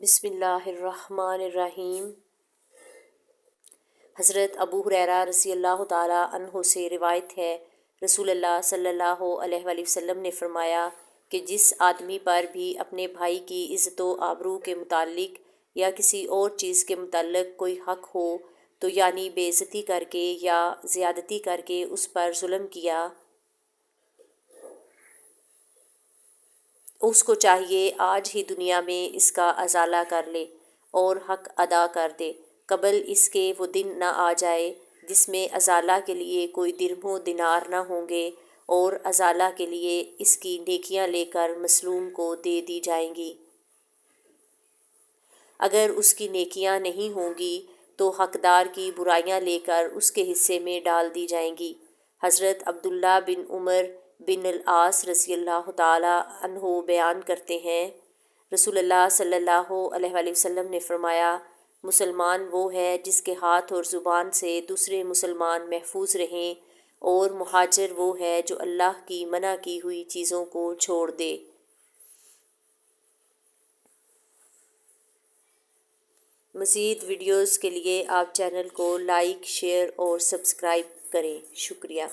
بسم اللہ الرحمن الرحیم۔ حضرت ابو ہریرہ رضی اللہ تعالیٰ عنہ سے روایت ہے، رسول اللہ صلی اللہ علیہ وآلہ وسلم نے فرمایا کہ جس آدمی پر بھی اپنے بھائی کی عزت و آبرو کے متعلق یا کسی اور چیز کے متعلق کوئی حق ہو تو یعنی بے عزتی کر کے یا زیادتی کر کے اس پر ظلم کیا، اس کو چاہیے آج ہی دنیا میں اس کا ازالہ کر لے اور حق ادا کر دے، قبل اس کے وہ دن نہ آ جائے جس میں ازالہ کے لیے کوئی درہم و دینار نہ ہوں گے اور ازالہ کے لیے اس کی نیکیاں لے کر مظلوم کو دے دی جائیں گی۔ اگر اس کی نیکیاں نہیں ہوں گی تو حقدار کی برائیاں لے کر اس کے حصے میں ڈال دی جائیں گی۔ حضرت عبداللہ بن عمر بن العاص رضی اللہ تعالیٰ عنہ بیان کرتے ہیں، رسول اللہ صلی اللہ علیہ وآلہ وسلم نے فرمایا، مسلمان وہ ہے جس کے ہاتھ اور زبان سے دوسرے مسلمان محفوظ رہیں، اور مہاجر وہ ہے جو اللہ کی منع کی ہوئی چیزوں کو چھوڑ دے۔ مزید ویڈیوز کے لیے آپ چینل کو لائک، شیئر اور سبسکرائب کریں۔ شکریہ۔